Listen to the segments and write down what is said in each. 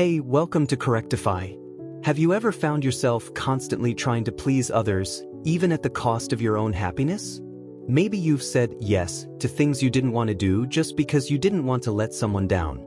Hey, welcome to Charectify. Have you ever found yourself constantly trying to please others, even at the cost of your own happiness? Maybe you've said yes to things you didn't want to do just because you didn't want to let someone down.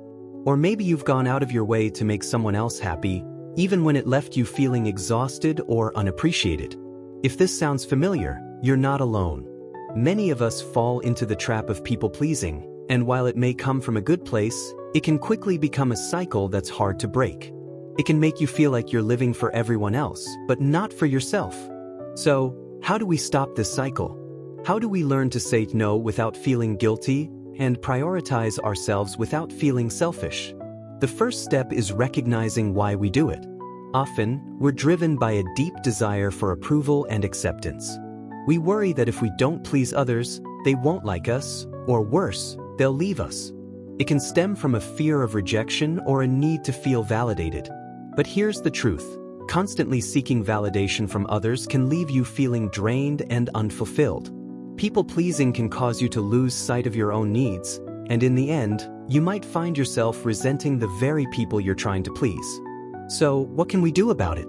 Or maybe you've gone out of your way to make someone else happy, even when it left you feeling exhausted or unappreciated. If this sounds familiar, you're not alone. Many of us fall into the trap of people-pleasing, and while it may come from a good place, it can quickly become a cycle that's hard to break. It can make you feel like you're living for everyone else, but not for yourself. So, how do we stop this cycle? How do we learn to say no without feeling guilty and prioritize ourselves without feeling selfish? The first step is recognizing why we do it. Often, we're driven by a deep desire for approval and acceptance. We worry that if we don't please others, they won't like us, or worse, they'll leave us. It can stem from a fear of rejection or a need to feel validated. But here's the truth. Constantly seeking validation from others can leave you feeling drained and unfulfilled. People-pleasing can cause you to lose sight of your own needs, and in the end, you might find yourself resenting the very people you're trying to please. So, what can we do about it?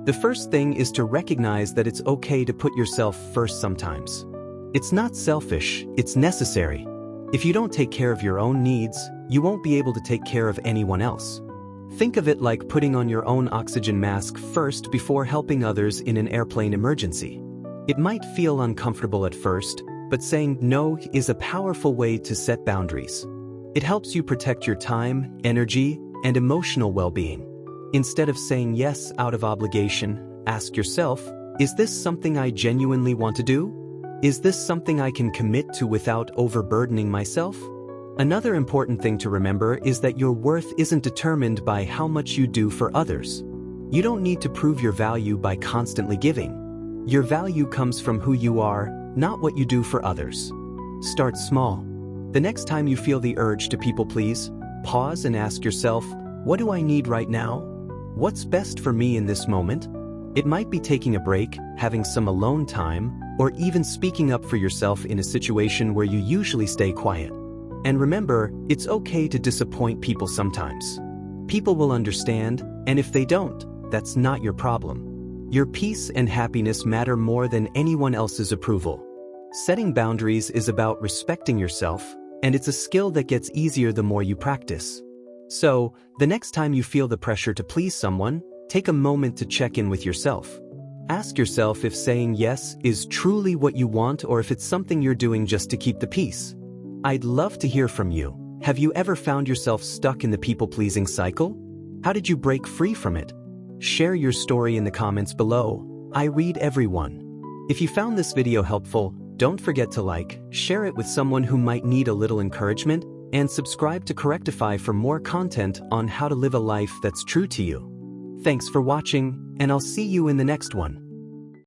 The first thing is to recognize that it's okay to put yourself first sometimes. It's not selfish, it's necessary. If you don't take care of your own needs, you won't be able to take care of anyone else. Think of it like putting on your own oxygen mask first before helping others in an airplane emergency. It might feel uncomfortable at first, but saying no is a powerful way to set boundaries. It helps you protect your time, energy, and emotional well-being. Instead of saying yes out of obligation, ask yourself, is this something I genuinely want to do? Is this something I can commit to without overburdening myself? Another important thing to remember is that your worth isn't determined by how much you do for others. You don't need to prove your value by constantly giving. Your value comes from who you are, not what you do for others. Start small. The next time you feel the urge to people please, pause and ask yourself, what do I need right now? What's best for me in this moment? It might be taking a break, having some alone time, or even speaking up for yourself in a situation where you usually stay quiet. And remember, it's okay to disappoint people sometimes. People will understand, and if they don't, that's not your problem. Your peace and happiness matter more than anyone else's approval. Setting boundaries is about respecting yourself, and it's a skill that gets easier the more you practice. So, the next time you feel the pressure to please someone, take a moment to check in with yourself. Ask yourself if saying yes is truly what you want or if it's something you're doing just to keep the peace. I'd love to hear from you. Have you ever found yourself stuck in the people-pleasing cycle? How did you break free from it? Share your story in the comments below. I read everyone. If you found this video helpful, don't forget to like, share it with someone who might need a little encouragement, and subscribe to Charectify for more content on how to live a life that's true to you. Thanks for watching, and I'll see you in the next one.